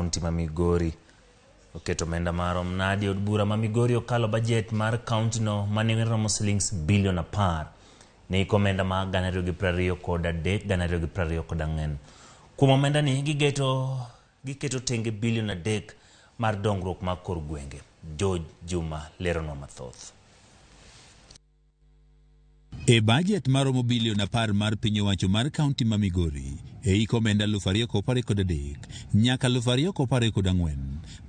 kaonti ma Migori oketo omenda marom nadi od bura ma Migori okalo bajet mar kaonti no mane romo shillings bilion 10 ne iko omenda ma 2023-2024. Kuom omenda ni giketo tenge bilion 3 mar dongruok mar kor gwenge. George Juma leronwa mathoth. E bajet maromo bilion 10 mar piny owacho mar kaonti ma Migori e iko omenda 2023 nyaka 2024,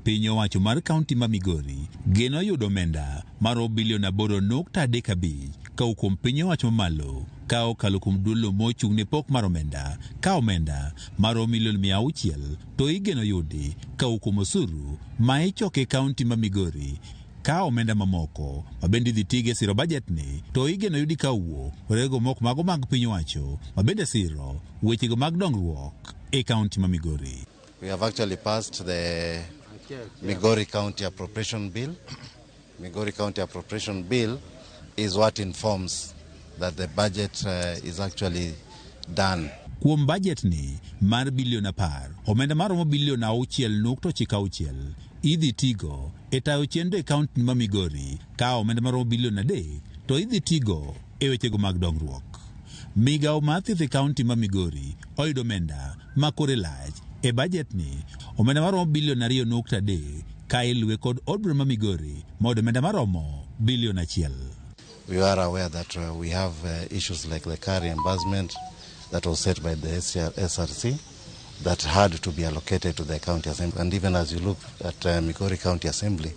piny owacho mar kaonti ma Migori geno yudo omenda maromo bilion 8.35 ka kuom piny owacho mamalo ka okalo kuom duolo mochung' ne pok mar omenda ka omenda maromo milion 600 to igeno yudi ka kuom osuru ma ichoke kaonti ma Migori ka omenda mamoko mabende dhi tige siro bajet ni to igeno yudi ka wuok rego moko mago mag piny owacho mabende siro wechego mag dongruok e kaonti ma Migori. We have actually passed the Migori County Appropriation Bill. Migori County Appropriation Bill is what informs that the budget is actually done. Kuom bajet ni mar bilion 10, omenda maromo bilion 6.96 idhi tigo e tayo chenro e kaonti ma Migori ka omenda maromo bilion 3 to idhi tigo e wechego mag dongruok. Migawo mar thieth e kaonti ma Migori oyudo omenda makore lach e bajet ni omenda maromo bilion 2.3 ka iluwe kod od bura ma Migori moyudo omenda maromo bilion 1. We are aware that we have issues like the car reimbursement that was set by the SRC that had to be allocated to the county assembly. And even as you look at Migori County Assembly,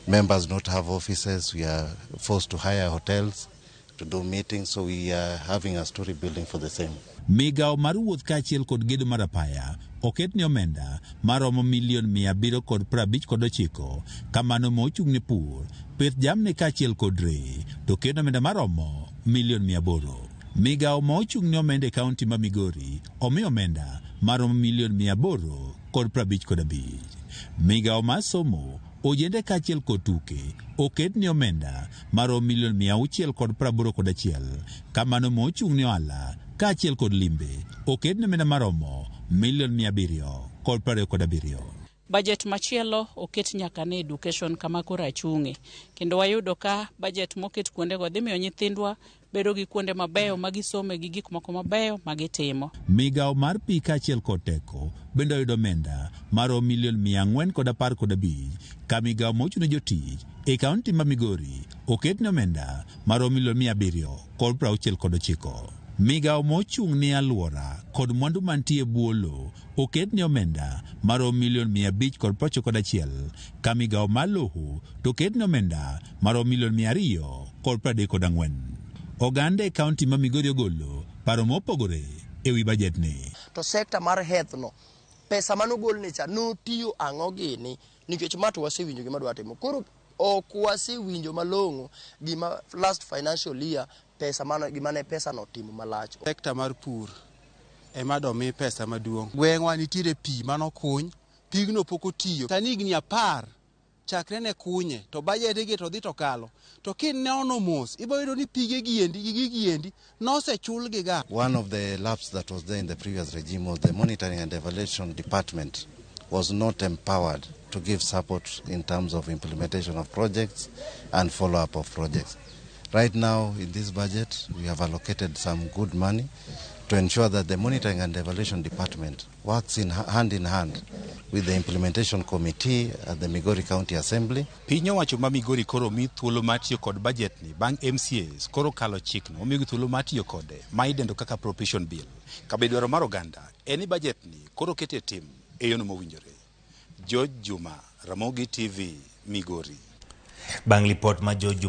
members don't have offices. We are forced to hire hotels to do meetings, so we are having a story building for the same. Migawo mar wuoth kaachiel kod gedo mar apaya oket ni omenda maromo milion 759 kamano mochung' ne pur, pith jamni kaachiel kod re to kendo omenda maromo milion 800. Migawo mochung' ne omenda e kaonti ma Migori omiyo omenda maromo milion 855. Migawo mar somo, ojende kaachiel kod tuke oket ni omenda maromo milion 681 kamano mochung' ne ohala kaachiel kod limbe oket ni omenda maromo milion 727. Bajet machielo oket nyaka ne education kama kora chunge kendo wayudo ka bajet moket kuonde go dhi miyo nyithindwa bedo gi kuonde mabeyo magisome gi gik moko mabeyo magitimo. Migawo mar pi kaachiel kod teko bende oyudo omenda maromo milion 415 ka migawo mochung' ne jotich e kaonti ma Migori oket ni omenda maromo milion 769. Migawo mochung' ne alwora kod mwandu mantie bwo lowo oket ni omenda maromo milion 591 ka migawo mar lowo to oket ni omenda maromo milion 234. Oganda e kaonti ma Migori ogolo paro mopogore e wi bajet ni. To sekta mar health no pesa manogol ni cha notiyo ang'o gini nikech mato wasewinjo gima dwa timo. Koro ok wasewinjo malong'o gima last financial year pesa mano gima ne pesa no timo malach. Sekta mar pur ema domi pesa maduong'. Gweng'wa nitiere pi manokuny, pigno pok otiyo. Sani higni 10 chakre ne kunye to bajet gi to dhi to kalo. To kineno mos ibo yudo ni pige giendi no se chul gi ga. One of the lapses that was there in the previous regime was the monitoring and evaluation department was not empowered to give support in terms of implementation of projects and follow-up of projects. Right now, in this budget, we have allocated some good money to ensure that the monitoring and evaluation department works in hand with the implementation committee at the Migori County Assembly. Piny owacho ma Migori koro mi thuolo mar tiyo kod bajet ni bang' MCAs koro kalo chikno omiyo thuolo mar tiyo kode ma idendo kaka appropriation bill. Kabedwaro mar oganda eni bajet ni koro kete tim e yono mowinjore. George Juma, Ramogi TV, Migori. Bang' report ma George Juma